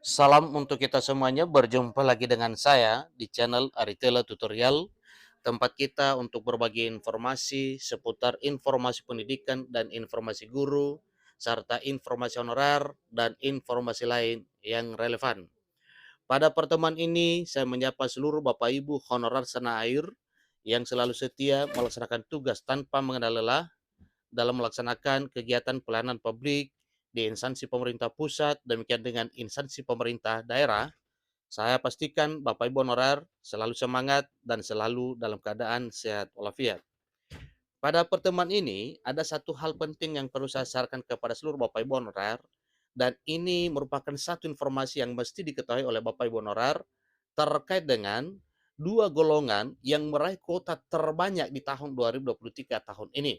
Salam untuk kita semuanya, berjumpa lagi dengan saya di channel Aritela Tutorial, tempat kita untuk berbagi informasi seputar informasi pendidikan dan informasi guru, serta informasi honorer dan informasi lain yang relevan. Pada pertemuan ini, saya menyapa seluruh Bapak Ibu honorer tanah air yang selalu setia melaksanakan tugas tanpa mengenal lelah dalam melaksanakan kegiatan pelayanan publik di instansi pemerintah pusat, demikian dengan instansi pemerintah daerah. Saya pastikan Bapak Ibu honorer selalu semangat dan selalu dalam keadaan sehat walafiat. Pada pertemuan ini, ada satu hal penting yang perlu saya sarankan kepada seluruh Bapak Ibu honorer, dan ini merupakan satu informasi yang mesti diketahui oleh Bapak Ibu honorer terkait dengan dua golongan yang meraih kuota terbanyak di tahun 2023 tahun ini.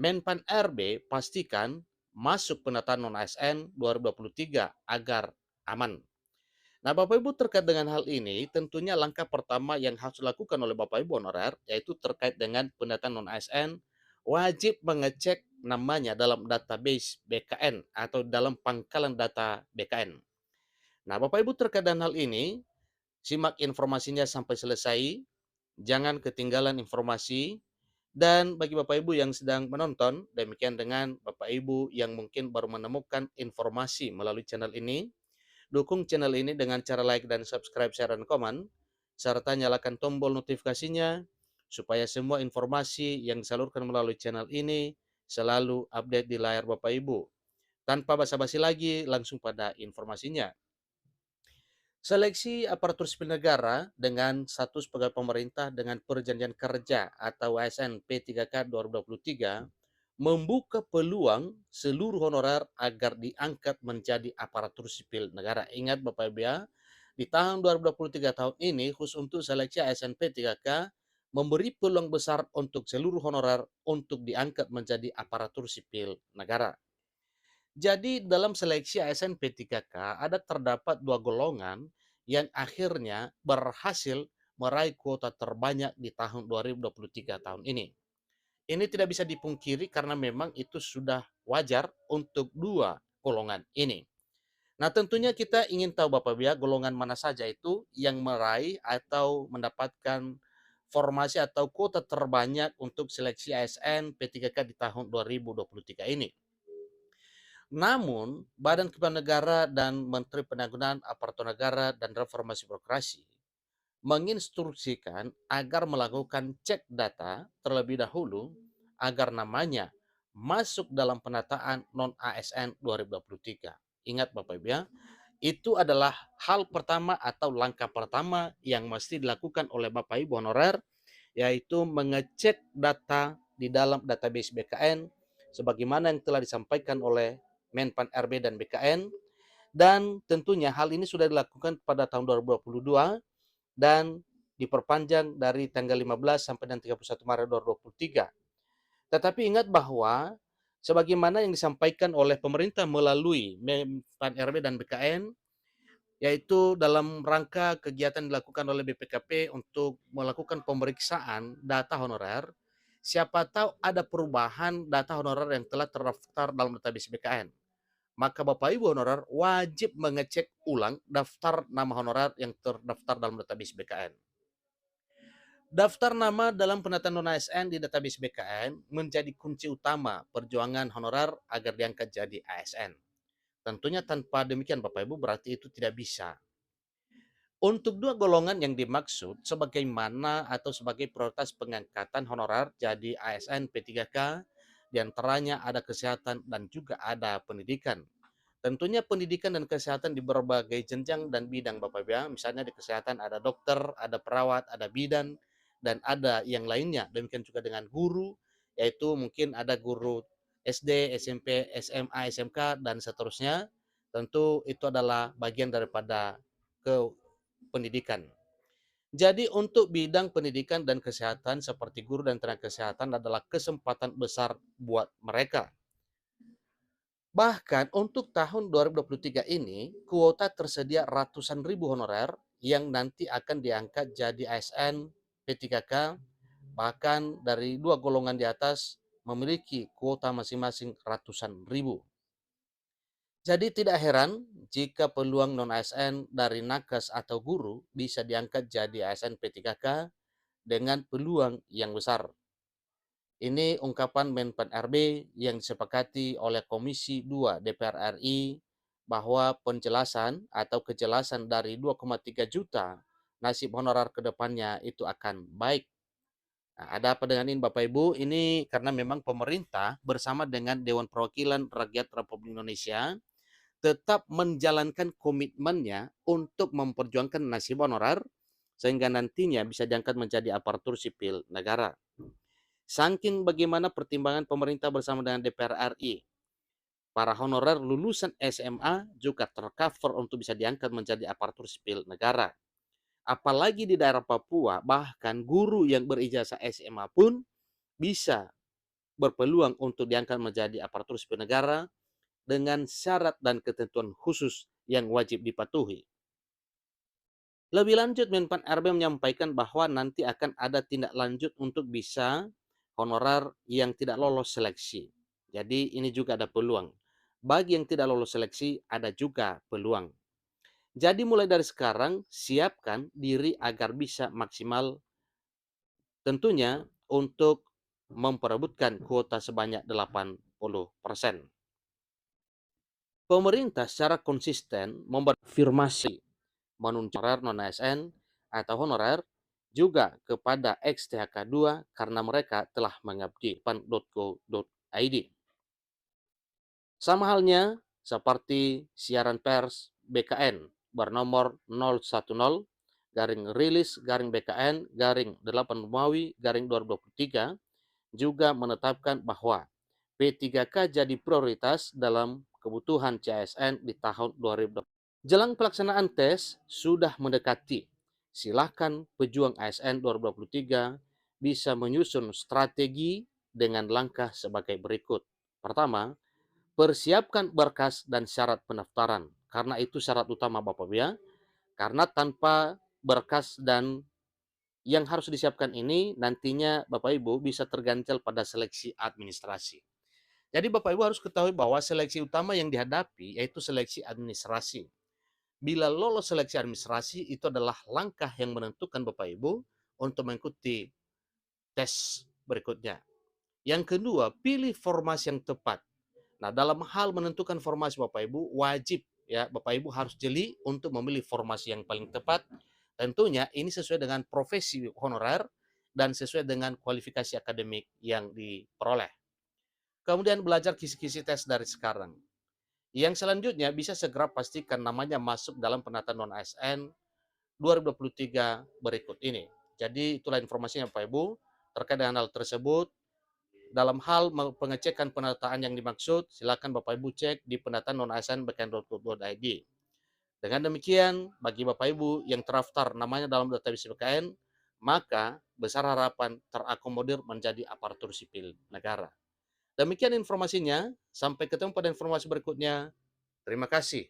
Menpan RB pastikan masuk penataan non-ASN 2023 agar aman. Nah, Bapak Ibu terkait dengan hal ini, tentunya langkah pertama yang harus dilakukan oleh Bapak Ibu honorer, yaitu terkait dengan pendataan non-ASN, wajib mengecek namanya dalam database BKN atau dalam pangkalan data BKN. Nah, Bapak Ibu terkait dengan hal ini, simak informasinya sampai selesai, jangan ketinggalan informasi, dan bagi Bapak Ibu yang sedang menonton, demikian dengan Bapak Ibu yang mungkin baru menemukan informasi melalui channel ini, dukung channel ini dengan cara like dan subscribe, share, dan komen, serta nyalakan tombol notifikasinya, supaya semua informasi yang disalurkan melalui channel ini selalu update di layar Bapak Ibu. Tanpa basa-basi lagi, langsung pada informasinya. Seleksi aparatur sipil negara dengan status pegawai pemerintah dengan perjanjian kerja atau ASN P3K 2023 membuka peluang seluruh honorer agar diangkat menjadi aparatur sipil negara. Ingat Bapak Ibu ya, di tahun 2023 tahun ini khusus untuk seleksi ASN P3K memberi peluang besar untuk seluruh honorer untuk diangkat menjadi aparatur sipil negara. Jadi dalam seleksi ASN P3K ada terdapat dua golongan yang akhirnya berhasil meraih kuota terbanyak di tahun 2023 tahun ini. Ini tidak bisa dipungkiri karena memang itu sudah wajar untuk dua golongan ini. Nah, tentunya kita ingin tahu Bapak Ibu ya, golongan mana saja itu yang meraih atau mendapatkan formasi atau kuota terbanyak untuk seleksi ASN P3K di tahun 2023 ini. Namun, Badan Kepegawaian Negara dan Menteri Penanggulangan Aparatur Negara dan Reformasi Birokrasi menginstruksikan agar melakukan cek data terlebih dahulu agar namanya masuk dalam penataan non-ASN 2023. Ingat Bapak Ibu ya, itu adalah hal pertama atau langkah pertama yang mesti dilakukan oleh Bapak Ibu honorer, yaitu mengecek data di dalam database BKN sebagaimana yang telah disampaikan oleh Menpan RB dan BKN, dan tentunya hal ini sudah dilakukan pada tahun 2022 dan diperpanjang dari tanggal 15 sampai dengan 31 Maret 2023. Tetapi ingat bahwa sebagaimana yang disampaikan oleh pemerintah melalui Menpan RB dan BKN, yaitu dalam rangka kegiatan dilakukan oleh BPKP untuk melakukan pemeriksaan data honorer, siapa tahu ada perubahan data honorer yang telah terdaftar dalam database BKN. Maka Bapak Ibu honorer wajib mengecek ulang daftar nama honorer yang terdaftar dalam database BKN. Daftar nama dalam penataan non-ASN di database BKN menjadi kunci utama perjuangan honorer agar diangkat jadi ASN. Tentunya tanpa demikian Bapak Ibu berarti itu tidak bisa. Untuk dua golongan yang dimaksud sebagaimana atau sebagai prioritas pengangkatan honorer jadi ASN P3K, diantaranya ada kesehatan dan juga ada pendidikan. Tentunya pendidikan dan kesehatan di berbagai jenjang dan bidang Bapak Ibu ya. Misalnya di kesehatan ada dokter, ada perawat, ada bidan, dan ada yang lainnya. Demikian juga dengan guru, yaitu mungkin ada guru SD, SMP, SMA, SMK, dan seterusnya. Tentu itu adalah bagian daripada ke pendidikan. Jadi untuk bidang pendidikan dan kesehatan seperti guru dan tenaga kesehatan adalah kesempatan besar buat mereka. Bahkan untuk tahun 2023 ini, kuota tersedia ratusan ribu honorer yang nanti akan diangkat jadi ASN P3K, bahkan dari dua golongan di atas memiliki kuota masing-masing ratusan ribu. Jadi tidak heran jika peluang non-ASN dari nakes atau guru bisa diangkat jadi ASN P3K dengan peluang yang besar. Ini ungkapan Menpan RB yang disepakati oleh Komisi 2 DPR RI bahwa penjelasan atau kejelasan dari 2,3 juta nasib honorer ke depannya itu akan baik. Nah, ada apa dengan ini Bapak Ibu? Ini karena memang pemerintah bersama dengan Dewan Perwakilan Rakyat Republik Indonesia tetap menjalankan komitmennya untuk memperjuangkan nasib honorer sehingga nantinya bisa diangkat menjadi aparatur sipil negara. Saking bagaimana pertimbangan pemerintah bersama dengan DPR RI, para honorer lulusan SMA juga tercover untuk bisa diangkat menjadi aparatur sipil negara. Apalagi di daerah Papua, bahkan guru yang berijazah SMA pun bisa berpeluang untuk diangkat menjadi aparatur sipil negara dengan syarat dan ketentuan khusus yang wajib dipatuhi. Lebih lanjut, Menpan RB menyampaikan bahwa nanti akan ada tindak lanjut untuk bisa honorer yang tidak lolos seleksi. Jadi ini juga ada peluang. Bagi yang tidak lolos seleksi, ada juga peluang. Jadi mulai dari sekarang, siapkan diri agar bisa maksimal tentunya untuk memperebutkan kuota sebanyak 80%. Pemerintah secara konsisten memberafirmasi menunjuk non-ASN atau honorer juga kepada ex-THK2 karena mereka telah mengabdi pan.go.id. Sama halnya seperti siaran pers BKN bernomor 010 garing rilis garing BKN garing 8 Romawi garing 2023 juga menetapkan bahwa P3K jadi prioritas dalam kebutuhan CSN di tahun 2020. Jelang pelaksanaan tes sudah mendekati. Silakan pejuang ASN 2023 bisa menyusun strategi dengan langkah sebagai berikut. Pertama, persiapkan berkas dan syarat pendaftaran. Karena itu syarat utama Bapak Ibu ya. Karena tanpa berkas dan yang harus disiapkan ini nantinya Bapak Ibu bisa terganjal pada seleksi administrasi. Jadi Bapak Ibu harus ketahui bahwa seleksi utama yang dihadapi yaitu seleksi administrasi. Bila lolos seleksi administrasi itu adalah langkah yang menentukan Bapak Ibu untuk mengikuti tes berikutnya. Yang kedua, pilih formasi yang tepat. Nah, dalam hal menentukan formasi Bapak Ibu, wajib ya Bapak Ibu harus jeli untuk memilih formasi yang paling tepat. Tentunya ini sesuai dengan profesi honorer dan sesuai dengan kualifikasi akademik yang diperoleh. Kemudian belajar kisi-kisi tes dari sekarang. Yang selanjutnya bisa segera pastikan namanya masuk dalam penataan non-ASN 2023 berikut ini. Jadi itulah informasinya Pak Ibu terkait dengan hal tersebut. Dalam hal pengecekan penataan yang dimaksud, silakan Bapak Ibu cek di penataan non-ASN bkn.go.id. Dengan demikian, bagi Bapak Ibu yang terdaftar namanya dalam database BKN, maka besar harapan terakomodir menjadi aparatur sipil negara. Demikian informasinya, sampai ketemu pada informasi berikutnya. Terima kasih.